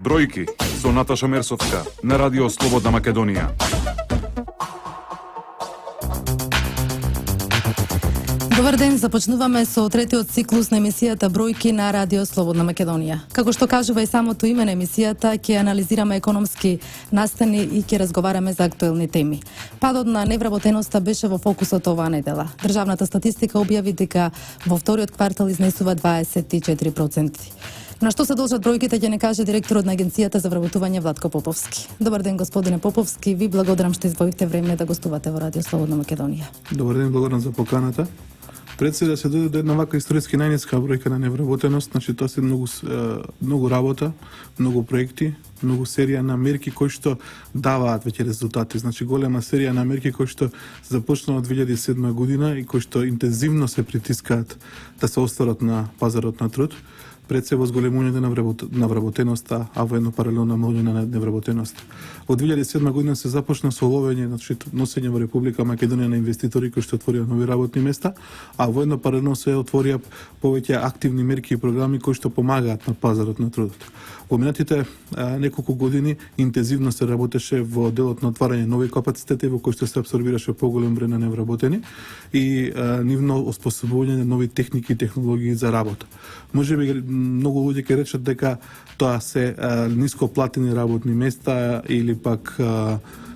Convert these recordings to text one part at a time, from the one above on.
Бројки со Наташа Мерсовска на Радио Слободна Македонија. Добар ден, започнуваме со третиот циклус на емисијата Бројки на Радио Слободна Македонија. Како што кажува и самото име на емисијата, ќе анализираме економски настани и ќе разговараме за актуелни теми. Падот на невработеноста беше во фокусот оваа недела. Државната статистика објави дека во вториот квартал изнесува 24%. На што се должат бројките ќе не каже директорот на Агенцијата за вработување Владко Поповски. Добар ден, господине Поповски, ви благодарам што извоивте време да гостувате во Радио Слободна Македонија. Добар ден, благодарам за поканата. Пред се да се дојде до една вака историски најниска бројка на невработеност, значи тоа се многу работа, многу проекти, многу серија на мерки кои што даваат веќе резултати. Значи голема серија на мерки кои што започнаа од 2007 година и кои што интензивно се притискаат да се остварат на пазарот на труд. Пред се возголемувањето на вработеноста, а воедно паралелно намалување на невработеноста. Од 2007 година се започна со ловење, значи носење во Република Македонија на инвеститори кои што отворија нови работни места, а воедно паралелно се отворија повеќе активни мерки и програми кои што помагаат на пазарот на трудот. Во минатите неколку години интензивно се работеше во делот на отварање нови капацитети во кои што се апсорбираше поголем број на невработени и нивно оспособување на нови техники и технологии за работа. Можеби многу луѓе ќе речат дека тоа се ниско платени работни места или пак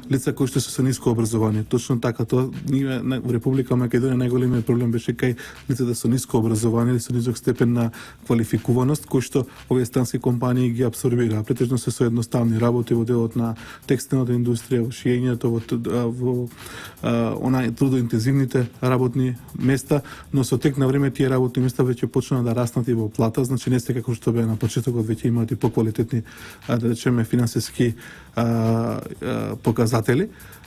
лица кои што се со ниско образование. Точно така, тоа ние во Република Македонија најголемиот проблем беше кај лицата со ниско образование или со низок степен на квалификуваност, кои што овие странски компании ги апсорбираа. Претежно се со едноставни работи во делот на текстилната индустрија, во шиењето, во трудоинтензивните работни места, но со тек на време тие работни места веќе почнаа да раснат и во плата, значи не се како што беа на почетокот, веќе имаат и поквалитетни, да речеме, финансиски показатели.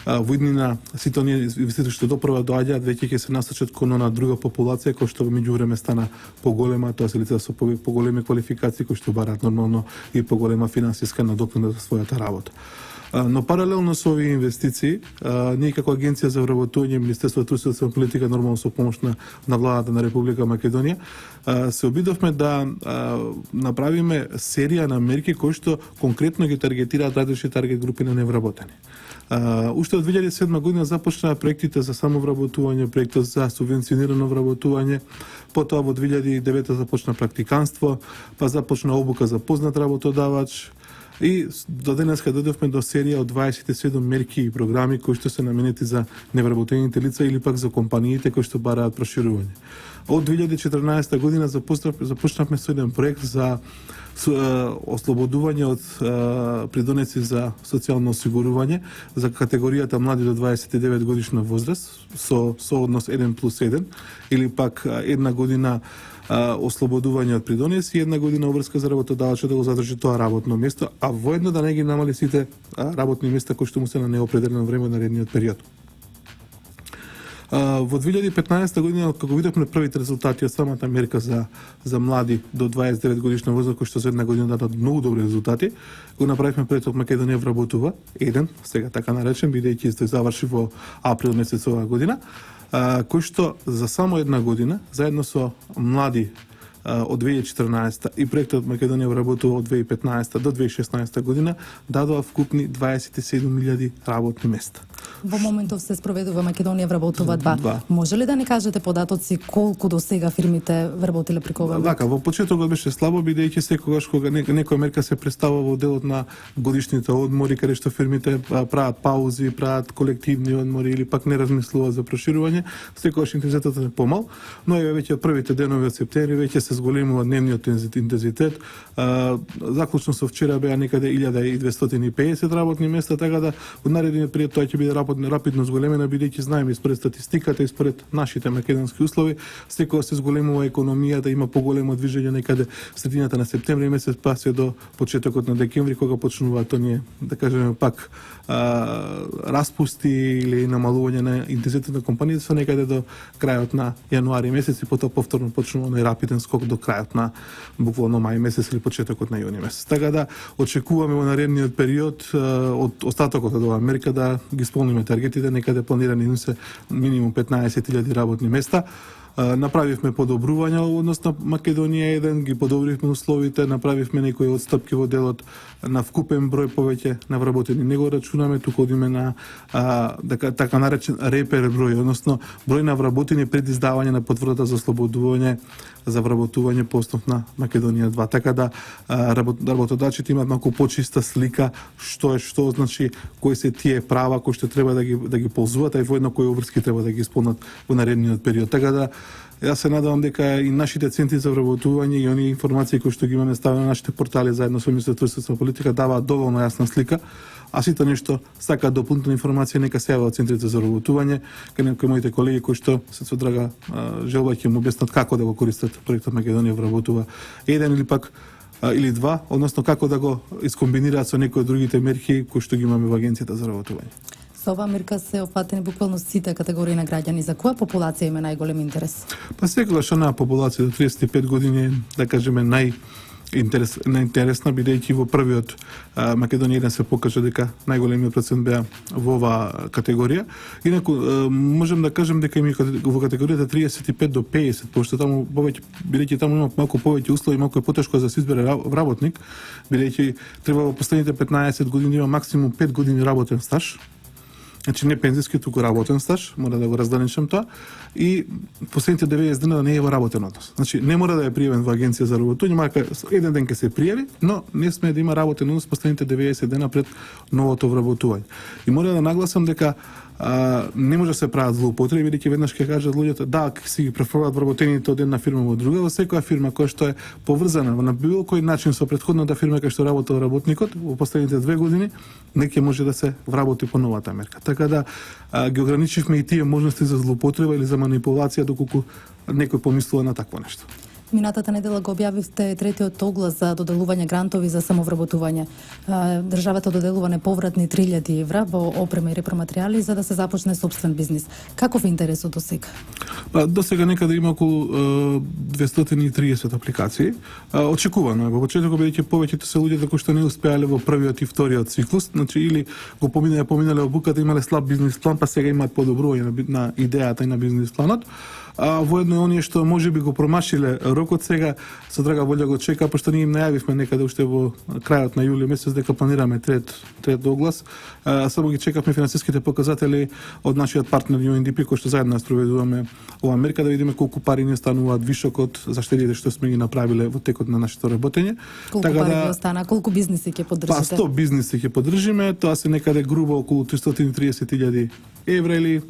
Во иднина сите оние инвеститори што допрва доаѓаат веќе ќе се насочат кон на друга популација која што во меѓувреме стана поголема, тоа се лица со поголеми квалификации кои што бараат нормално и поголема финансиска надокнада за својата работа. Но паралелно со овие инвестиции, ние како Агенција за вработување, Министерство на трудовата и социјалната политика, нормално со помош на владата на Република Македонија, се обидовме да направиме серија на мерки кои што конкретно ги таргетираат различни таргет групи на невработени. Уште од 2007 година започнаа проектите за самовработување, проектот за субвенционирано вработување, потоа во 2009 започна практиканство, па започна обука за познат работодавач, и до денеска дојдовме до серија од 27 мерки и програми кои што се наменети за невработените лица или пак за компаниите кои што бараат проширување. Од 2014 година започнавме со еден проект за ослободување од придонеси за социјално осигурување за категоријата млади до 29 годишна возраст со однос 1+1 или пак една година ослободување од придонеси и една година обврска за работодавачот да го задржи тоа работно место, а воедно да не ги намали сите работни места кои што му се на неопределено време на наредниот период. Во 2015 година, како видовме првите резултати од самата мерка за млади до 29 годишна возраст, кои што за една година дадат многу добри резултати, го направивме проектот Македонија вработува, еден, сега така наречен, бидејќи се заврши во април месец оваа година, кој што за само една година, заедно со млади од 2014 и проектот Македонија вработува од 2015 до 2016 година, дадоа вкупни 27.000 работни места. Во моментов се спроведува Македонија вработува 2. Може ли да не кажете податоци колку до сега фирмите вработиле преку оваа мерка? Во почетокот беше слабо, бидејќи секогаш кога некоја мерка се представува во делот на годишните одмори, каде што фирмите прават паузи, прават колективни одмори или пак не размислуваат за проширување, секогаш интензитетот е помал, но веќе првите денови од септември веќе се зголемува дневниот интензитет. Заклучно со вчера беа некаде 1250 работни места, така да во наредниот период тоа ќе биде рапидно зголемена, бидејќи знаеме според статистиката и според нашите македонски услови, секогаш се зголемува економијата, има поголемо движење некаде средината на септември месец па се до почетокот на декември, кога почнуваат оние, да кажеме пак, распусти или намалување на интензитет на компаниите со некаде до крајот на јануари месец и потоа повторно почнува најрапиден скок до крајот на буквално мај месец или почетокот на јуни месец. Така да очекуваме во наредниот период од остатокот од оваа мерка да ги исполниме таргетите, некаде планирани се минимум 15.000 работни места. Направивме подобрувања во однос на Македонија 1, ги подобривме условите, направивме некои отстапки во делот на вкупен број повеќе на вработени. Не го рачунаме, туку одиме на така наречен репер број, односно број на вработени пред издавање на потврдата за ослободување за вработување по основ на Македонија 2. Така да работодачите имаат малку почиста слика што значи кои се тие права кои што треба да ги ползуваат, а и воедно кои обврски треба да ги исполнат во наредниот период. Така да јас се надевам дека и нашите центри за вработување и оние информации кои што ги имаме ставени на нашите портали заедно со Министерството на политика даваат доволно јасна слика. А сите нешто сакаат дополнителна информација, нека се јават центрите за вработување кај моите колеги кои што се со драга желба ќе му објаснат како да го користат проектот Македонија вработува 1 или пак или 2, односно како да го искомбинираат со некои од другите мерки кои што ги имаме во Агенцијата за вработување. Со оваа мерка се опфатени буквално сите категории на граѓани. За која популација има најголем интерес? Па секогаш онаа популација до 35 години, да кажеме, најинтересна, бидејќи во првиот Македонија 1 се покажа дека најголемиот процент беа во оваа категорија. Инаку можем да кажем дека има во категоријата 35 до 50, пошто таму повеќе, бидејќи таму има малку повеќе услови, малку е потешко да се избере работник, бидејќи треба во последните 15 години има максимум 5 години работен стаж. Значи не пензиски, туку работен стаж, мора да го разграничам тоа, и последните 90 дена да не е во работен однос. Значи не мора да е пријавен во агенција за работување, мака еден ден ќе се пријави, но не сме да има работен однос последните 90 дена пред новото вработување. И мора да нагласам дека не може да се прават злоупотреби, бидејќи веднаш ќе кажат луѓето да си ги префрлат вработените од една фирма во друга, во секоја фирма која што е поврзана на било кој начин со претходната фирма кај што работел работникот во последните 2 години, не ќе може да се вработи по новата мерка. Така да ги ограничивме и тие можности за злоупотреба или за манипулација доколку некој помислува на такво нешто. Минатата недела го објавивте третиот оглас за доделување грантови за самовработување. Државата доделува неповратни 3000 евра во опрема и репроматеријали за да се започне сопствен бизнис. Каков е интересот до сега? До сега некаде има околу 230 апликации. Очекувано е во почетокот, бидејќи повеќето се луѓето кои што не успеале во првиот и вториот циклус, значи или го поминале обуката, имале слаб бизнис план, па сега имаат подобрување на идејата и на бизнис планот. Воедно оние што можеби го промашиле рокот сега со драга волја го чека, пошто ние им најавивме некаде уште во крајот на јули месец дека планираме трет оглас. Само ги чекавме финансиските показатели од нашиот партнер UNDP кој што заедно спроведуваме оваа мерка, да видиме колку пари ни остануваат вишокот за штедите што сме ги направиле во текот на нашето работење. Колку пари ви остана, колку бизниси ќе поддржите? 100 бизниси ќе поддржиме, тоа се некаде грубо околу 330.000 евра или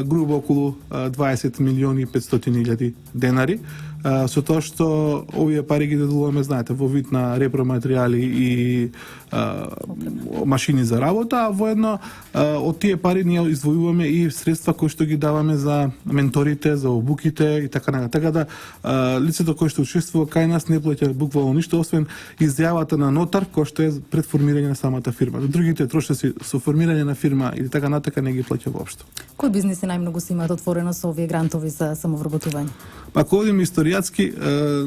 грубо околу 20 милиони 500.000 денари. Со тоа што овие пари ги доделуваме, знаете, во вид на репроматеријали и машини за работа, а воедно од тие пари ние издвојуваме и средства кои што ги даваме за менторите, за обуките и така натаму. Така да лицето кој што учествува кај нас не плаќа буквално ништо освен изјавата на нотар кој што е пред формирање на самата фирма. Другите трошоци со формирање на фирма или така натака не ги плаќа воопшто. Кои бизниси најмногу се имаат отворено со овие грантови за самовработување? Ако одиме историјатски,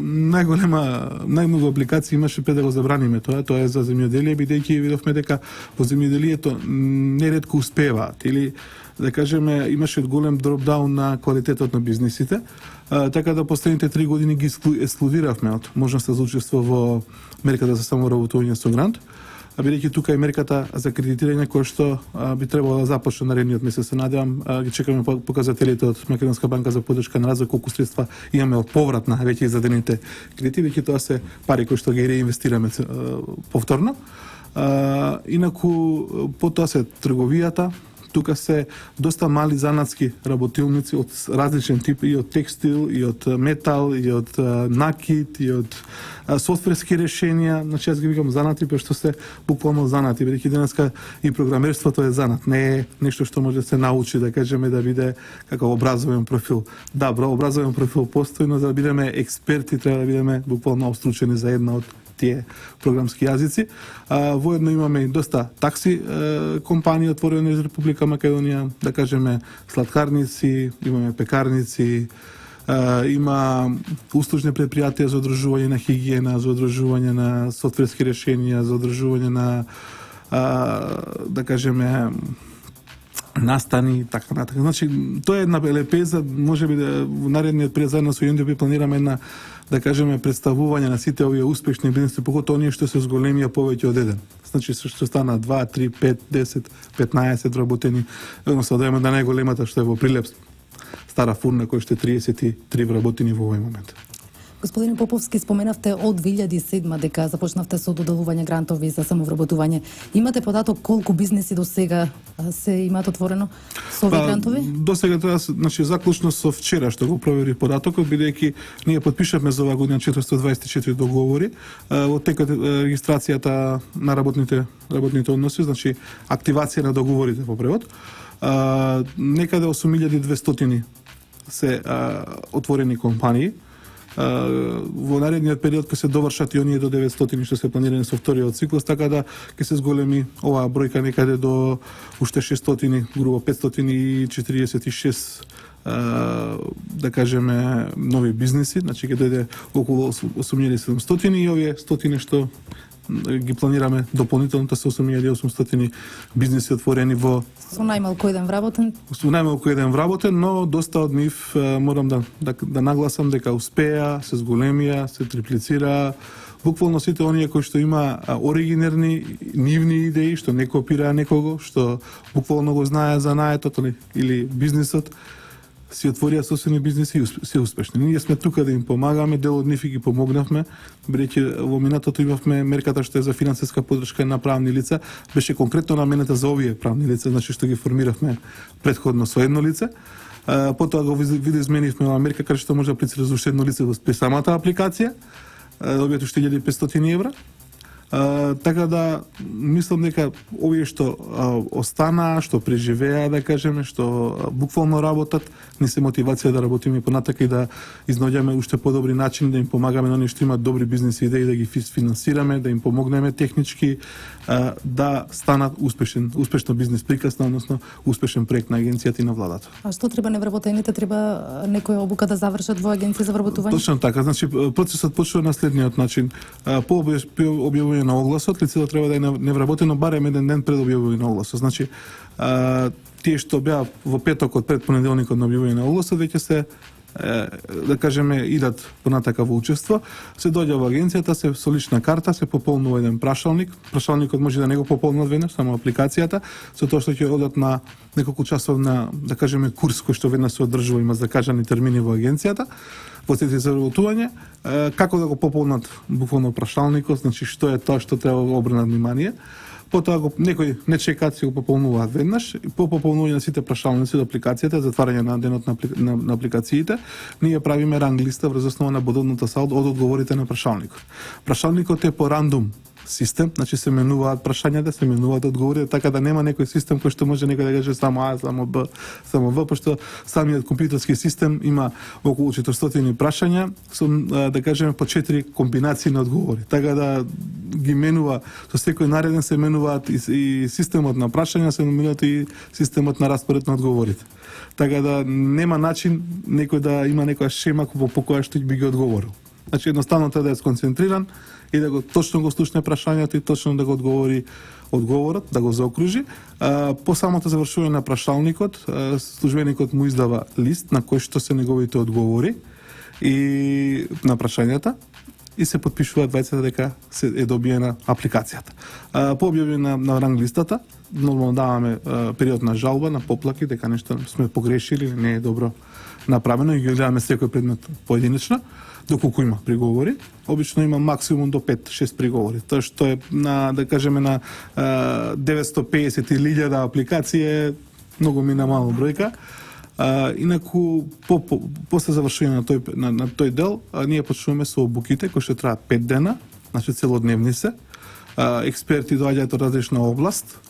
најмногу апликации имаше пред да го забраниме тоа е за земјоделие, бидејќи видовме дека во земјоделието неретко успеваат или да кажеме имаше голем дропдаун на квалитетот на бизнисите, така да последните 3 години ги ексклудиравме од можноста за учество во мерката за самовработување со грант. Бидејќи тука е мерката за кредитирање која што би требало да започне наредниот месец. Се надевам, ги чекаме показателите од Македонска банка за поддршка на развој, колку средства имаме од поврат на веќе издадените кредити, веќе тоа се пари кои што ги реинвестираме повторно. Инаку потоа се трговијата. Тука се доста мали занатски работилници од различен тип, и од текстил, и од метал, и од накит, и од софтверски решенија. Значи јас ги викам занати, пошто се буквално занати, бидејќи денеска и програмерството е занат, не е нешто што може да се научи, да кажеме, да биде како образовен профил. Да, образовен профил постои, но за да бидеме експерти треба да бидеме буквално обстручени за една од тие програмски јазици. Воедно имаме и доста такси компании отворени за Република Македонија, да кажеме сладкарници, имаме пекарници, има услужни предпријатија за одржување на хигиена, за одржување на софтверски решенија, за одржување на да кажеме настани и така натака. Значи, тоа е една лепеза, можеби да во наредниот период заедно со UNDP планираме една, да кажеме, представување на сите овие успешни бизнеси, поготово оние што се зголемија повеќе од еден. Значи, што стана 2, 3, 5, 10, 15 вработени, односно да имаме да најголемата што е во Прилеп, Стара Фурна, кој што е 33 вработени во овој момент. Господин Поповски, споменавте од 2007 дека започнавте со доделување грантови за самовработување. Имате податок колку бизнеси до сега се имаат отворено со овие грантови? До сега тоа, значи, заклучно со вчера што го проверив податокот, бидејќи ние подпишавме за оваа година 424 договори, од текот регистрацијата на работните односи, значи активација на договорите по превод. Некаде 8200 се отворени компании. Во наредниот период ќе се довршат и оние до 900 што се планирани со вториот циклус, така да ќе се зголеми оваа бројка некаде до уште 600, грубо 546 да кажеме нови бизнеси, значи ќе дојде околу 8700 и овие 100 што ги планираме дополнително се 8800 бизнеси отворени во со најмалку еден вработен. Со најмалку еден вработен, но доста од нив морам да нагласам дека успеа, се зголемија, се триплицира. Буквално сите оние кои што има оригинерни, нивни идеи, што не копираа некого, што буквално го знае занаетот или бизнисот, си отворија собствени бизнеси и се успешни. Ние сме тука да им помагаме, дел од нив и ги помогнавме, бидејќи во минатото имавме мерката што е за финансиска поддршка на правни лица, беше конкретно наменета за овие правни лица, значи што ги формиравме претходно со едно лице. Потоа го видоизменивме оваа мерка каде што може да аплицира за уште едно лице во самата апликација, добијат уште 1500 евра. Така да мислам дека овие што останаа, што преживеа, да кажеме, што буквално работат, не се мотивација да работиме понатака и да изнаоѓаме уште подобри начини да им помагаме на оние што имаат добри бизнес идеи, да ги финансираме, да им помогнеме технички да станат успешно бизнес приказ, односно успешен проект на агенцијата и на владата. А што треба невработените? Треба некоја обука да завршат во агенција за вработување? Точно така, значи процесот почнува на следниот начин. По објавување на огласот, лицето треба да е невработено барем еден ден пред објавување на огласот. Значи, тие што беа во петокот пред понеделникот на објавување на огласот, веќе се да кажеме идат понатака во учество, се доаѓа во агенцијата, се со лична карта се пополнува еден прашалник. Прашалникот може да не го пополнат веднаш, само апликацијата, со тоа што ќе одат на неколку часов на, да кажеме, курс кој што веднаш се одржува, има закажани термини во агенцијата, во центри за вработување, како да го пополнат буквално прашалникот, значи што е тоа што треба да обрнат внимание. Потоа некои не чекаат, си го пополнуваат веднаш. По пополнување на сите прашалници од апликацијата, затварање на денот на апликациите, ние правиме ранг листа врз основа на бодовната салдо од одговорите на прашалникот. Прашалникот е по рандом систем, значи се менуваат прашањата, се менуваат одговорите, така да нема некој систем кој што може некој да каже само А, само Б, само В, пошто самиот компјутерски систем има околу 400 прашања со, да кажеме, по 4 комбинации на одговори. Така да ги менува, со секој нареден се менуваат и системот на прашања, се менуваат и системот на распоред на одговорите. Така да нема начин некој да има некоја шема по која што би ги одговорил. Значи едноставно треба да е сконцентриран и да го точно го слушне прашањето и точно да го одговори одговорот, да го заокружи. По самото завршување на прашалникот, службеникот му издава лист на кој што се неговите одговори и на прашањата и се подпишуваат двајцата дека се е добиена апликацијата. По објавување на ранг листата, нормално даваме период на жалба, на поплаки, дека нешто сме погрешили, не е добро направено и ги гледаме секој предмет поединечно. Доколку има приговори, обично има максимум до 5-6 приговори. Тоа што е на, да кажеме, на 950.000 апликации е многу минимална бројка. Инаку после завршување на тој дел, ние почнуваме со обуките кои што траат 5 дена, значи целодневни се. Експерти доаѓаат од различна област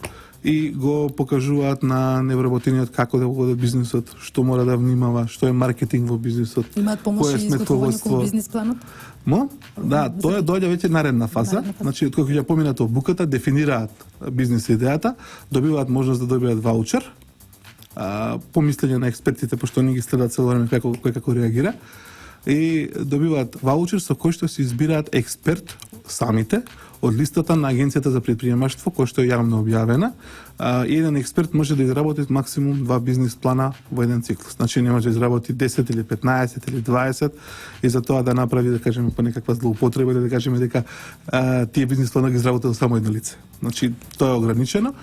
и го покажуваат на невработениот како да го води бизнисот, што мора да внимава, што е маркетинг во бизнисот. Имаат помош и изготвување кон бизнис планот? Да, тоа доаѓа веќе наредна фаза. Значи, откако ќе поминат обуката, дефинираат бизнис идејата, добиваат можност да добијат ваучер, по мислење на експертите, пошто они ги следат цело време како реагира, и добиваат ваучер со кој што се избираат експерт самите од листата на Агенцијата за предприемаштво, која што е јавно објавена. Еден експерт може да изработи максимум 2 бизнис плана во еден циклус. Значи не може да изработи 10 или 15 или 20 и за тоа да направи, да кажеме, по некаква злоупотреба или да кажеме дека тие бизнис планови ги изработил само едно лице. Значи тоа е ограничено.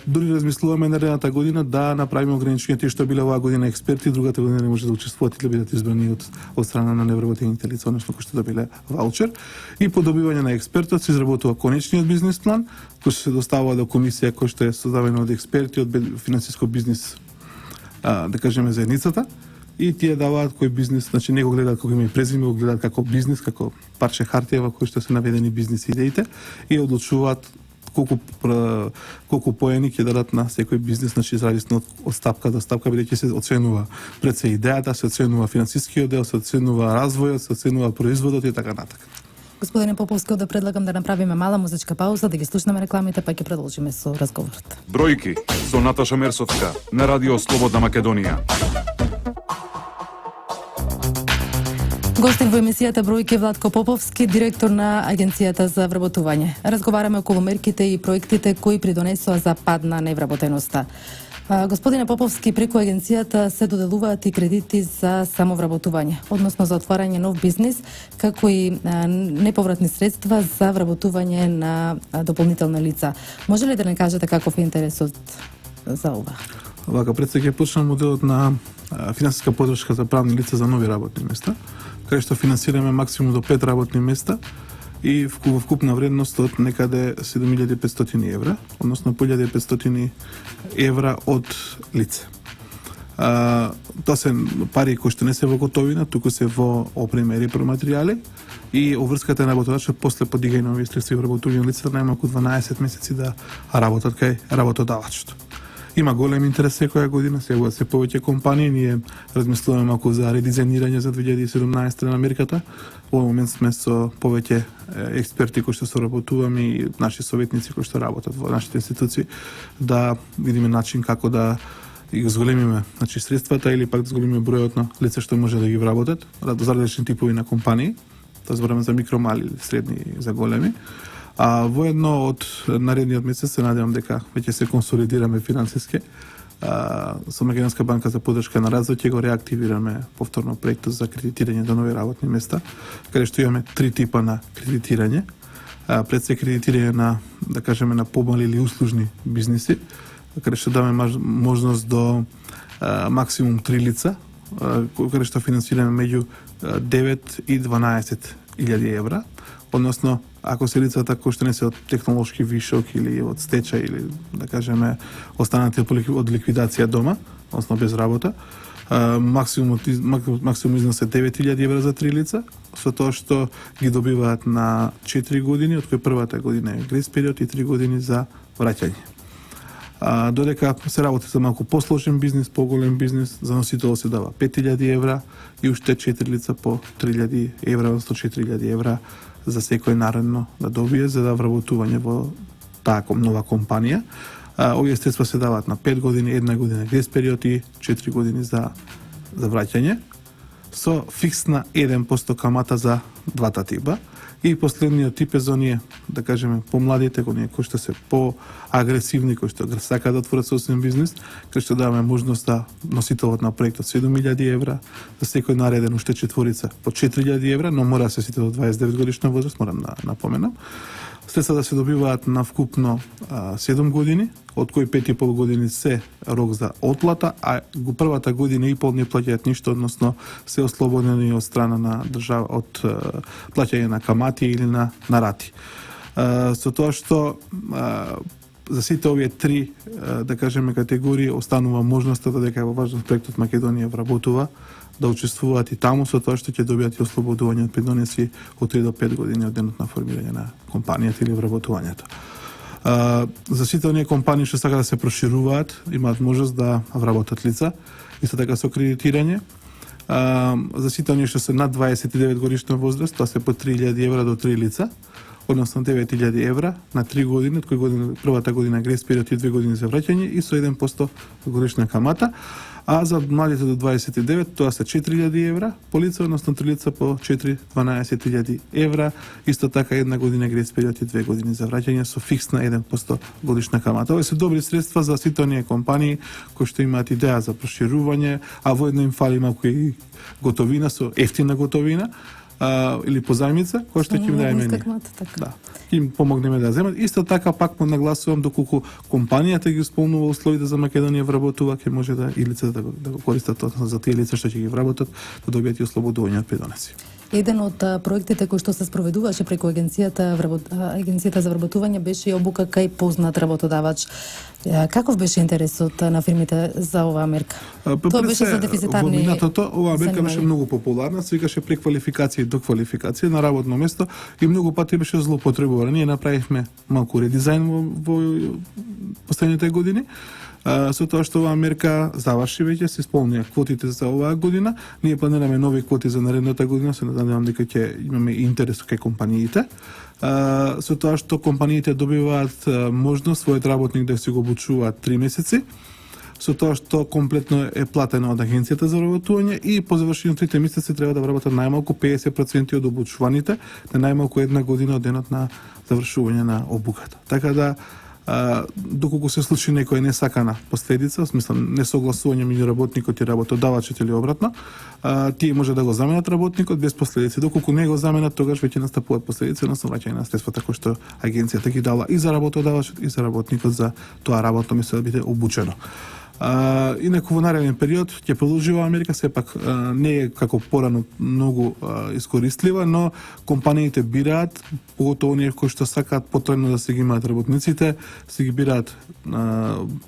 Дури размислуваме наредната година да направиме ограничења тие што биле оваа година експерти, другата година не може да учествуваат или бидат избрани од страна на невработените лица, односно кои што добиле ваучер. И по добивање на експертот се изработува конечниот бизнис план, кој се доставува до комисија која што е создадена од експерти од финансиско бизнис, да кажеме, заедницата. И тие даваат кој бизнис, значи не го гледаат како име и презиме, го гледаат како бизнис, како парче хартија во кој што се наведени бизнис идеите и одлучуваат колку поени ќе дадат на секој бизнис, значи зависно од стапка до стапка, бидејќи се оценува пред се идејата, се оценува финансискиот дел, се оценува развојот, се оценува производот и така натаму. Господине Поповски, да предлагам да направиме мала музичка пауза, да ги слушнеме рекламите, па ќе продолжиме со разговорот. Бројки со Наташа Мерсовска на Радио Слободна Македонија. Гостин во емисијата Бројки Владко Поповски, директор на Агенцијата за вработување. Разговараме околу мерките и проектите кои придонесоа за пад на невработеноста. Господине Поповски, преку агенцијата се доделуваат и кредити за самовработување, односно за отварање нов бизнис, како и неповратни средства за вработување на дополнителни лица. Може ли да не кажете каков е интересот за ова? Вака, пред се ќе почнам моделот на финансиска поддршка за правни лица за нови работни места, каде што финансираме максимум до 5 работни места и во вкупна вредност од некаде 7500 евра, односно 1500 евра од лице. Тоа се пари кои што не се во готовина, туку се во опрема и репроматеријали и обврската на работодавачот после подигање на овие средства и вработување лица најмалку 12 месеци да работат кај работодавачот. Има голем интерес секоја година, се повеќе компании, ние размислуваме малку за редизајнирање за 2017 на мерката. Во момент сме со повеќе експерти кои што соработуваме и наши советници кои што работат во нашите институции да видиме начин како да ги зголемиме, значи, средствата или пак да зголемиме бројот на лица што може да ги вработат за различни типови на компании. Тоа збораме за микро, мали, средни и за големи. А во едно од наредниот месец се надевам дека веќе се консолидираме финансиски. Со Македонска банка за поддршка на развој ќе го реактивираме повторно проектот за кредитирање до нови работни места, каде што имаме 3 типа на кредитирање. Пред се кредитирање на, да кажеме, на помали или услужни бизниси, каде што даваме можност до максимум 3 лица, каде што финансираме меѓу 9 и 12 илјади евра, односно ако се лицата кои што не се од технолошки вишок или од стечај или, да кажеме, останати од ликвидација дома, односно без работа, максимум износ е 9.000 евра за 3 лица, со тоа што ги добиваат на 4 години, од кои првата година е грейс период и 3 години за враќање. Додека се работи за малку посложен бизнис, поголем бизнис, за носител се дава 5.000 евра и уште 4 лица по 3.000 евра, односно 4.000 евра за секој наредно да добие за да вработување во таа нова компанија. Овие средства се даваат на 5 години, 1 година грейс период и 4 години за враќање, со фиксна 1% камата за двата типа. И последниот тип е за оние, да кажеме, помладите, оние кои што се поагресивни, кои што сакаат да отворат собствен бизнис, кај што даваме можност да носителот на проектот 7.000 евра, за секој нареден уште четворица по 4.000 евра, но мора да се сите до 29 годишна возраст, морам да напоменам. Средства да се добиваат на вкупно 7 години, од кои 5,5 години се рок за отплата, а го првата година и пол не плаќаат ништо, односно се ослободени од страна на држава од плаќање на камати или на рати. Со тоа што за сите овие 3, да кажеме, категории останува можноста додека во важност проектот Македонија вработува да учествуваат и таму, со тоа што ќе добијат и ослободување од пендонеси од 3 до 5 години од денот на формирање на компанијата или вработувањето. За сите оние компании што сакаат да се прошируваат, имаат можност да вработат лица, исто така со кредитирање. За сите оние што се над 29 годишна возраст, тоа се по 3.000 евра до 3 лица, односно 9.000 евра на 3 години, од кои година, првата година грес период и 2 години за враќање и со 1% годишна камата. А за младите до 29 тоа се 4.000 евра по лице, односно 3 лица по 12.000 евра. Исто така една година грес период и 2 години за враќање со фиксна 1% годишна камата. Ова се добри средства за сите оние компании кои што имаат идеја за проширување, а воедно им фали малку и готовина со ефтина готовина. Или позајмица, која што ќе им даде мене. Да, им помогнеме да земат. Исто така пак му нагласувам доколку компанијата ги исполнува условите за Македонија вработува, ќе може да и лицата да го користат, односно за тие лица што ќе ги вработат, да добијат и ослободување од придонеси. Еден од проектите кои што се спроведуваше преку агенцијата за вработување беше и обука кај познат работодавач. Каков беше интересот на фирмите за оваа мерка? Тоа беше за дефицитарни. Во минатото оваа мерка беше многу популарна, се викаше преквалификација и доквалификација на работно место и многу пати беше злоупотребувана. Ние направивме малку редизајн во последните години. Со тоа што оваа мерка заврши веќе, се исполнија квотите за оваа година. Ние планираме нови квоти за наредната година, се надевам дека ќе имаме интерес кај компаниите. Со тоа што компаниите добиваат можност својот работник да си го обучуваат 3 месеци, со тоа што комплетно е платено од агенцијата за вработување и по завршени 3 месеци треба да вработат најмалку 50% од обучуваните на најмалку една година од денот на завршување на обуката. Така да доколку се случи некоја несакана последица, во смисла несогласување меѓу работникот и работодавачот или обратно, тие може да го заменат работникот без последици. Доколку не го заменат, тогаш веќе настапуваат последици, односно враќање на средствата кои што агенцијата ги дала и за работодавачот и за работникот за тоа работно место да биде обучено. Инаку во нареден период ќе продолжува Америка, сепак не е како порано многу искористлива, но компаниите бираат, поготово оние кои што сакаат потребно да се ги имаат работниците, се ги бираат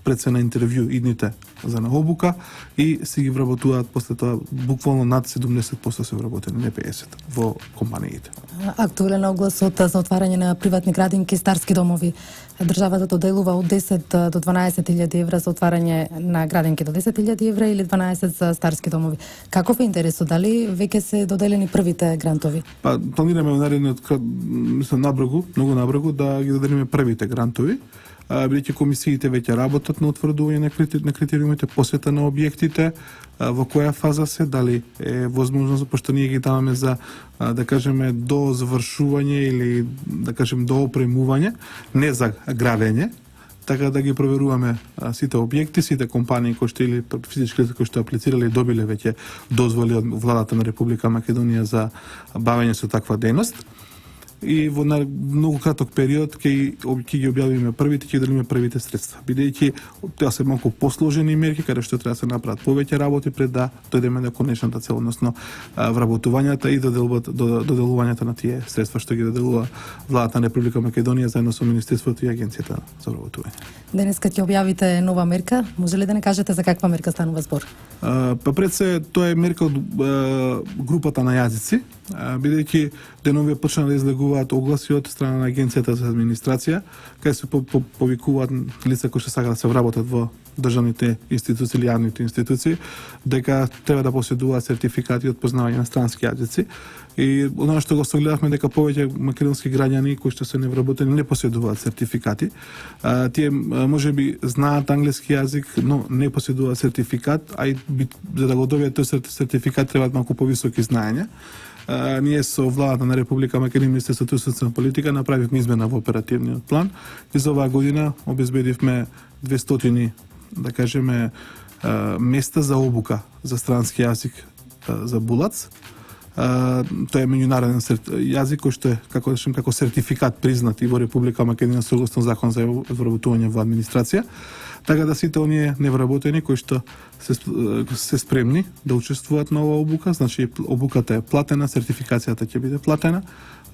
пред се на интервју идните за на обука и се ги вработуваат после тоа буквално над 70% се вработени, не 50% во компаниите. Актуелен огласот за отварање на приватни градинки и старски домови. Државата доделува од 10 до 12.000 евра за отварање на градинки до 10.000 евра или 12 за старски домови. Каков е интересот? Дали веќе се доделени првите грантови? Планираме во наредниот набргу, многу набргу да ги доделиме првите грантови. Бидејќи комисиите веќе работат на утврдување на критериумите, посета на објектите, во која фаза се, дали е возможно, пошто ние ги даваме за, да кажеме, до завршување или, да кажем, до опремување, не за градење, така да ги проверуваме сите објекти, сите компании кои што или физички лица кои што аплицирале и добиле веќе дозволи од владата на Република Македонија за бавење со таква дејност. И во многу краток период ќе ги објавиме првите, ќе делиме првите средства. Бидејќи тоа се малку посложени мерки каде што треба да се направат повеќе работи пред да дојдеме до конечната цел, односно вработувањата и доделувањето на тие средства што ги доделува владата на Република Македонија заедно со Министерството и Агенцијата за вработување. Денеска ќе објавите нова мерка. Може ли да не кажете за каква мерка станува збор? Пред се тоа е мерка од групата на јазици, бидејќи деновија почна да излегуваат огласи од страна на Агенцијата за администрација, кај се повикуваат лица кои што сакаат да се вработат во државните институции или јавните институции, дека треба да поседуваат сертификати од познавање на странски јазици. И оно што го согледавме дека повеќе македонски граѓани кои што се невработени не поседуваат сертификати. Тие можеби знаат англиски јазик, но не поседуваат сертификат, а и за да го добијат тој сертификат требаат малку повисоки знаења. Ние со владата на Република Македонија, Министерството за социјална политика направивме измена во оперативниот план и за оваа година обезбедивме 200, да кажеме, места за обука за странски јазик за булац. Тоа е меѓународен јазик кој што е како сертификат признат и во Република Македонија согласно закон за вработување во администрација. Така да сите оние невработени кои што се спремни да учествуваат на оваа обука, значи обуката е платена, сертификацијата ќе биде платена,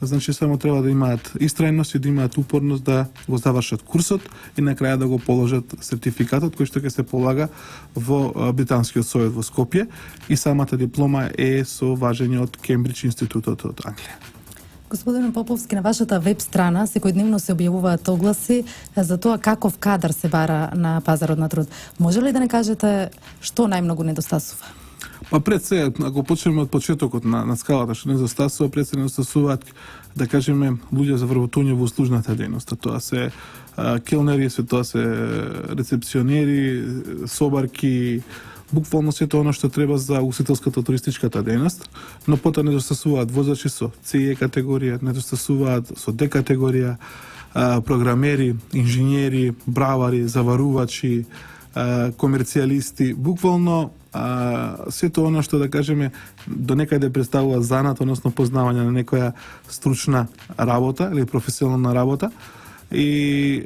значи само треба да имаат истрајност и да имаат упорност да го завршат курсот и на краја да го положат сертификатот кој што ќе се полага во Британскиот совет во Скопје и самата диплома е со важење од Кембридж институтот од Англија. Господин Поповски, на вашата веб страна секојдневно се објавуваат огласи за тоа каков кадар се бара на пазарот на труд. Може ли да не кажете што најмногу недостасува? Па пред се, ако почнеме од почетокот на скалата, што недостасува, пред се недостасуваат, да кажеме, луѓе за вработување во услужната дејност. Тоа се келнери, тоа се рецепционери, собарки, буквално сето она што треба за ugostителската туристичката дејност, но потоа недостасуваат возачи со CE категорија, недостасуваат со D категорија, програмери, инженери, бравари, заварувачи, комерцијалисти, буквално сето она што, да кажеме, до некаде представува занат, односно познавање на некоја стручна работа или професионална работа. И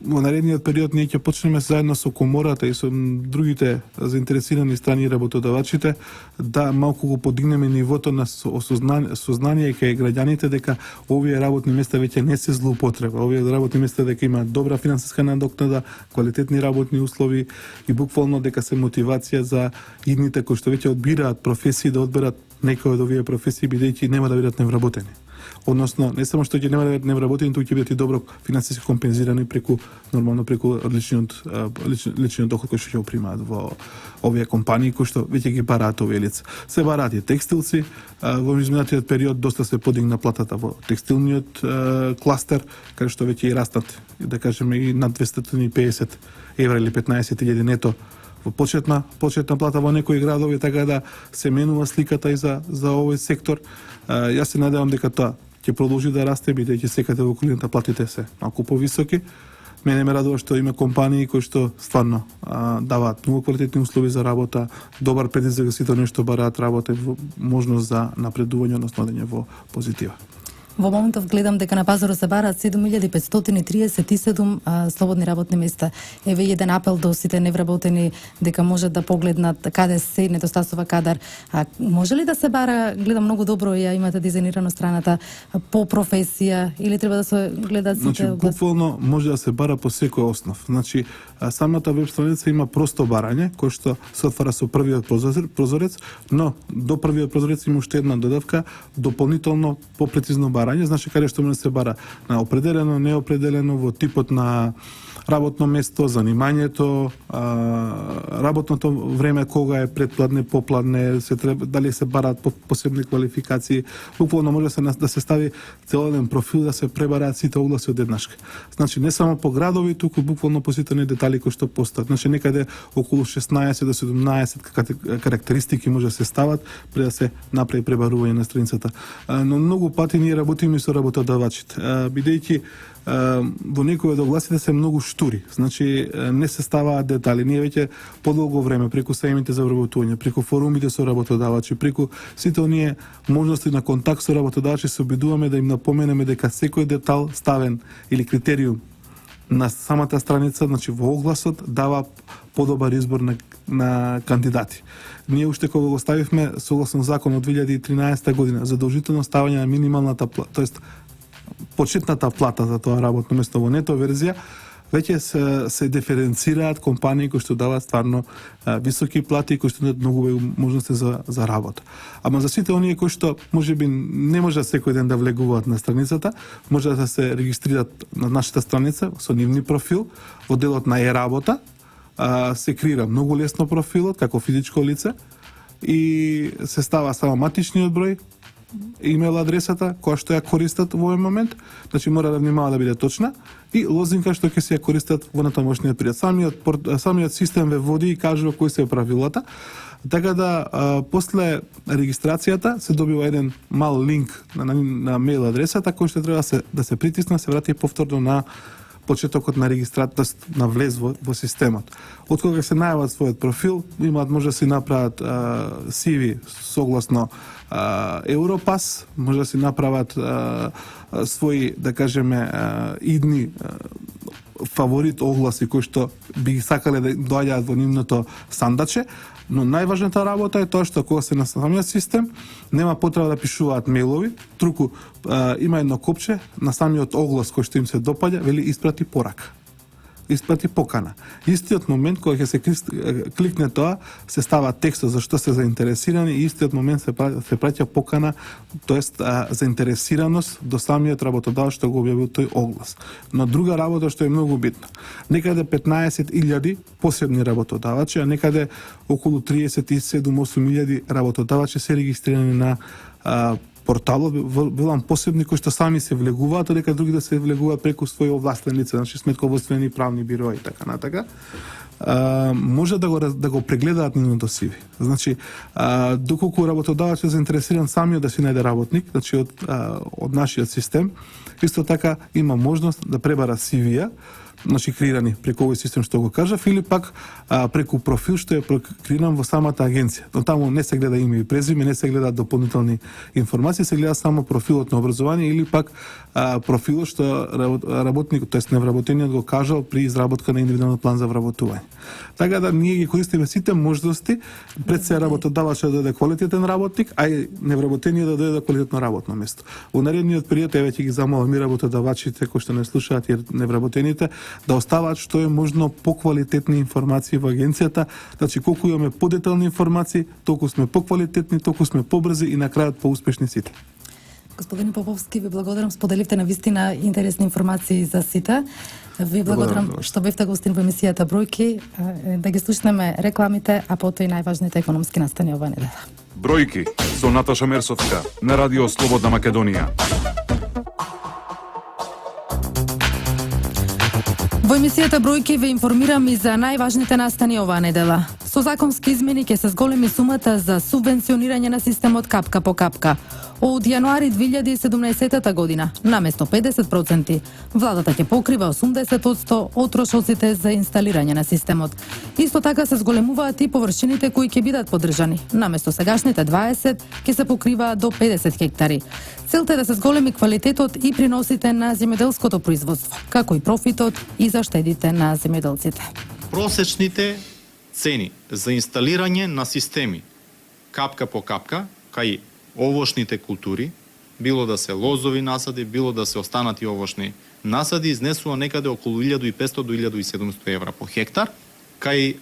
во наредниот период ние ќе почнеме заедно со комората и со другите заинтересирани страни и работодавачите да малку го подигнеме нивото на сознание кај граѓаните дека овие работни места веќе не се злоупотреба. Овие работни места дека има добра финансиска надокнада, квалитетни работни услови и буквално дека се мотивација за идните кои што веќе одбираат професии да одберат некои од овие професии бидејќи нема да бидат невработени. Односно, не само што ќе нема да бидат невработени, туку ќе бидат и добро финансиски компензирани нормално преку личниот доход кој што ќе го примаат во овие компании кои што веќе ги бараат овие лица. Се бараат и текстилци, во изминатиот период доста се подигна платата во текстилниот кластер, каде што веќе и растат, да кажеме, и над 250 евра или 15.000 нето во почетна плата во некои градови, така да се менува сликата и за овој сектор. Јас се надевам дека тоа ќе продолжи да расте, бидејќи секаде во околината платите се малку повисоки. Мене ме радува што има компании кои што стварно даваат многу квалитетни услови за работа, добар предизвик за сите нешто бараат работа и можност за напредување, односно одење во позитива. Во моментов гледам дека на пазарот се бараат 7537 слободни работни места. Еве еден апел до сите невработени дека можат да погледнат каде се недостасува кадар. Може ли да се бара, гледам многу добро ја имате дизајнирано страната, по професија или треба да се гледаат сите? Значи, буквално може да се бара по секој основ. Значи, самата веб страница има просто барање, кој што се отвара со првиот прозорец, но до првиот прозорец има уште една додавка, дополнително попрецизно барање, значи каде што може да се бара на определено, неопределено, во типот на работно место, занимањето, работното време, кога е предпладне, попладне, дали се бараат посебни квалификации, буквално може да се стави целодневен профил, да се пребараат сите огласи одеднашка. Значи не само по градови, туку буквално по сите детали кои што постојат. Значи некаде околу 16 до 17 карактеристики може да се стават пред да се направи пребарување на страницата. Но многу пати ние работиме со работодавачите, бидејќи во некои од областите се многу штури. Значи не се ставаат детали. Ние веќе подолго време преку сајмите за вработување, преку форумите со работодавачи, преку сите оние можности на контакт со работодавачи се обидуваме да им напоменеме дека секој детал ставен или критериум на самата страница, значи во огласот, дава подобар избор на кандидати. Ние уште кога го ставивме согласно закон од 2013 година задолжително ставање на минималната плата, тоест почетната плата за тоа работно место во нето верзија, веќе се диференцираат компании кои што даваат стварно високи плати и кои што имаат многу можности за работа. Ама за сите оние кои што можеби не може секој ден да влегуваат на страницата, може да се регистрираат на нашата страница со нивни профил во делот на е-работа, се креира многу лесно профилот како физичко лице и се става само матичниот број, имейл адресата која што ја користат во овој момент, значи мора да внимава да биде точна, и лозинка што ќе се ја користат во натамошниот период. Самиот систем ве води и кажува кои се правилата, така да после регистрацијата се добива еден мал линк на мейл адресата кој што треба да се притисне, се врати повторно на почетокот на регистрација, на влез во системот. Откога се најават својот профил, имаат може да си направат CV согласно Европас, може да си направат своји, да кажеме, идни фаворит огласи кои што би ги сакале да доаѓаат во нивното сандаче, но најважната работа е тоа што кога се на самиот систем нема потреба да пишуваат мејлови, туку има едно копче на самиот оглас кој што им се допаѓа, вели испрати порака. испрати покана. Истиот момент кога ќе се кликне тоа, се става текстот за што сте заинтересирани и истиот момент се праќа покана, тоест заинтересираност до самиот работодавач што го објавил тој оглас. Но друга работа што е многу битна. Некаде 15.000 посебни работодавачи, а некаде околу 37-8.000 работодавачи се регистрирани на порталот, велам посебни кои што сами се влегуваат, дека другите се влегуваат преку своји овластени лица, значи сметководствени правни бирои и така натака. Може да го прегледаат нивното CV. Значи, доколку работодавач е заинтересиран самиот да си најде работник, значи од нашиот систем, исто така има можност да пребара CV-ја, значи креирани преку овој систем што го кажав, или пак преку профил што е креиран во самата агенција. Но таму не се гледа име и презиме, не се гледаат дополнителни информации, се гледа само профилот на образование или пак профилот што работникот, тоест невработениот го кажал при изработка на индивидуален план за вработување. Така да ние ги користиме сите можности пред се работодавачот да дојде квалитетен работник, а и невработениот да дојде квалитетно работно место. Во наредниот период веќе ги замолам и работодавачите кои што не слушаат и невработените да оставаат што е можно поквалитетни информации во агенцијата, значи колку имаме подетални информации, толку сме поквалитетни, толку сме побрзи и на крајот поуспешни сите. Господин Поповски, ви благодарам, споделивте на вистина интересни информации за сите. Ви благодарам што бевте гостин во емисијата Бројки. Да ги слушнеме рекламите, а потоа и најважните економски настани оваа недела. Бројки со Наташа Мерсовска на Радио Слободна Македонија. Во емисијата Бројки ве информирам и за најважните настани оваа недела. Со законски измени ќе се зголеми сумата за субвенционирање на системот капка по капка. Од јануари 2017 година, наместо 50%, владата ќе покрива 80% од трошоците за инсталирање на системот. Исто така се зголемуваат и површините кои ќе бидат поддржани. Наместо сегашните 20, ќе се покриваат до 50 хектари. Целта е да се зголеми квалитетот и приносите на земјоделското производство, како и профитот и заштедите на земјоделците. Просечните цени за инсталирање на системи капка по капка, кај овошните култури, било да се лозови насади, било да се останати овошни насади, изнесува некаде околу 1500 до 1700 евра по хектар. Кај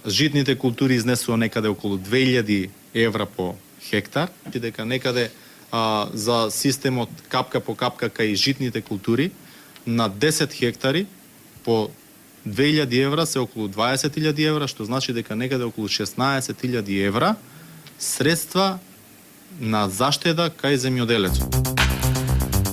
житните култури изнесува некаде околу 2000 евра по хектар, и дека некаде за системот капка по капка кај житните култури на 10 хектари по 2000 евра се околу 20.000 евра, што значи дека некаде околу 16.000 евра средства на заштеда кај земјоделецот.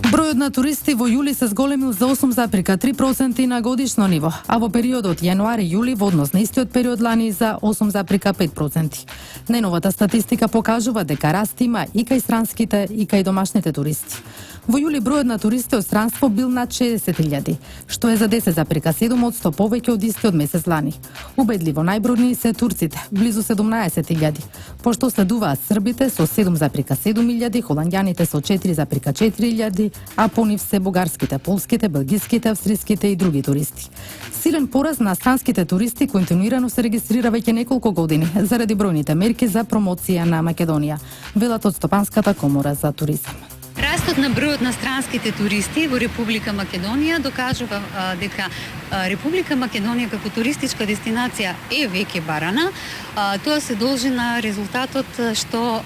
Бројот на туристи во јули се зголемил за 8,3% на годишно ниво, а во периодот јануари-јули во однос на истиот период лани за 8,5%. Најновата статистика покажува дека раст има и кај странските и кај домашните туристи. Во јули бројот на туристи од странство бил над 60.000, што е за 10,7% повеќе од истиот месец лани. Убедливо најбројни се турците, близу 17.000, пошто следуваат србите со 7,7.000, холанѓаните со 4,4.000, а по нив се бугарските, полските, белгиските, австриските и други туристи. Силен пораз на странските туристи континуирано се регистрира веќе неколку години заради бројните мерки за промоција на Македонија, велат од Стопанската комора за туризам. Растот на бројот на странските туристи во Република Македонија докажува дека Република Македонија како туристичка дестинација е веќе барана. Тоа се должи на резултатот што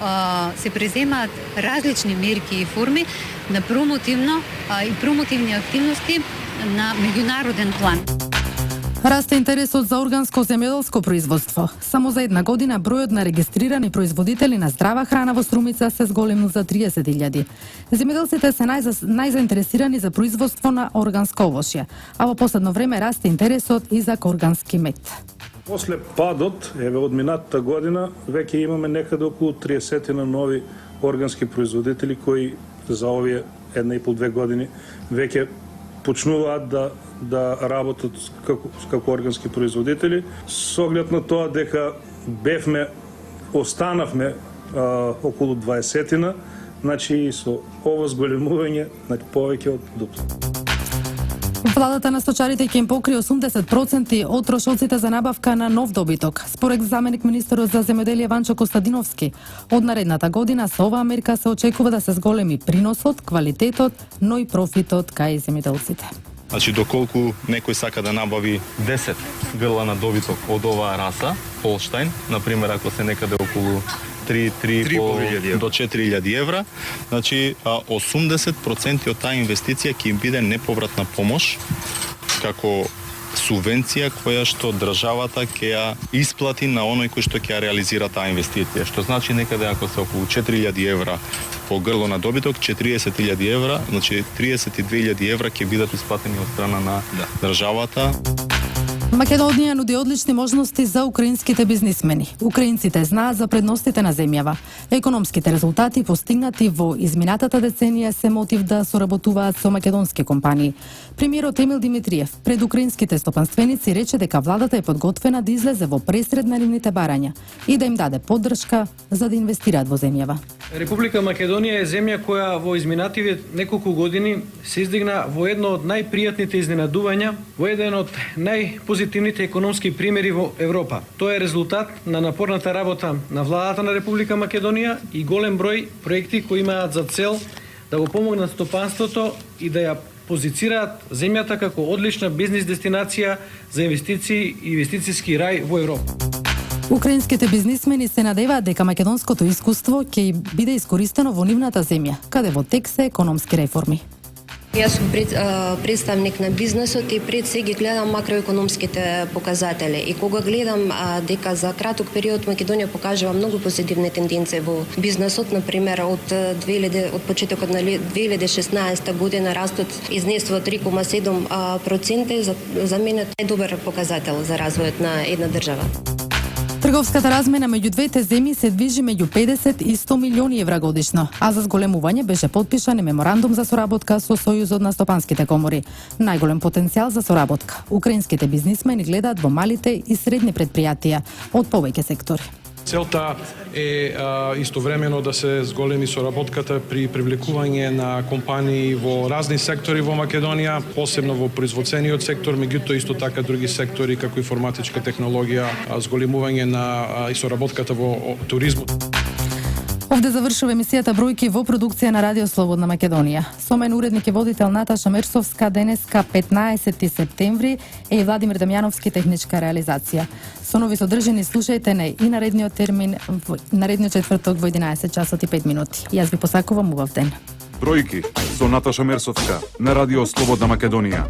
се преземаат различни мерки и форми на промотивни активности на меѓународен план. Расте интересот за органско земјоделско производство. Само за една година бројот на регистрирани производители на здрава храна во Струмица се зголемил за 30.000. Земјоделците се најзаинтересирани за производство на органско овошје, а во последно време расте интересот и за органски мед. После падот, од минатата година, веќе имаме некаде околу 30 на нови органски производители кои за овие 1,5-2 години веќе почнуваат да работат како органски производители, со оглед на тоа дека останавме околу 20-тина, значи со ова зголемување, повеќе од дупло. Владата на сточарите ќе им покрие 80% од трошоците за набавка на нов добиток. Според заменик министерот за земјоделие Ванчо Костадиновски, од наредната година со оваа мерка се очекува да се зголеми приносот, квалитетот, но и профитот кај земјоделците. Значи, доколку некој сака да набави 10 грла на добиток од оваа раса, Холштайн, например, ако се некаде околу 3 до 4.000 евра, значи 80% од таа инвестиција ќе им биде неповратна помош, како субвенција која што државата ќе ја исплати на оној кој што ќе ја реализира таа инвестиција. Што значи некаде ако се околу 4.000 евра по грло на добиток, 40.000 евра, значи 32.000 евра ќе бидат исплатени од страна на државата. Македонија нуди одлични можности за украинските бизнисмени. Украинците знаат за предностите на земјава. Економските резултати постигнати во изминатата деценија се мотив да соработуваат со македонски компании. Премиерот Емил Димитриев пред украинските стопанственици рече дека владата е подготвена да излезе во пресред на нивните барања и да им даде поддршка за да инвестираат во земјава. Република Македонија е земја која во изминативите неколку години се издигна во едно од најпријатните изненадувања, во еден од најпозитивните економски примери во Европа. Тоа е резултат на напорната работа на владата на Република Македонија и голем број проекти кои имаат за цел да го помогнат стопанството и да ја позицираат земјата како одлична бизнис дестинација за инвестиции и инвестициски рај во Европа. Украинските бизнисмени се надеваат дека македонското искуство ќе биде искористено во нивната земја, каде во тек се економски реформи. Јас сум представник на бизнесот и пред се ги гледам макроекономските показатели. И кога гледам дека за краток период Македонија покажува многу позитивни тенденции во бизнесот, например од почетокот на 2016 година растот изнесува 3,7%, за мене е добар показател за развојот на една држава. Трговската размена меѓу двете земји се движи меѓу 50 и 100 милиони евра годишно, а за зголемување беше подпишан и меморандум за соработка со Сојузот на стопанските комори. Најголем потенцијал за соработка. Украинските бизнисмени гледаат во малите и средни предпријатија од повеќе сектори. Целта е истовремено да се зголеми соработката при привлекување на компании во разни сектори во Македонија, посебно во производствениот сектор, меѓутоа исто така други сектори како информатичка технологија, зголемување на и соработката во туризмот. Овде завршува емисијата Бројки во продукција на Радио Слободна Македонија. Со мен уредник и водител Наташа Мерсовска, денеска 15 септември е и Владимир Дамјановски, техничка реализација. Со нови содржини слушајте не и наредниот термин, наредниот четврток во 11 часот и 5 минути. Јас ви посакувам убав ден. Бројки со Наташа Мерсовска на Радио Слободна Македонија.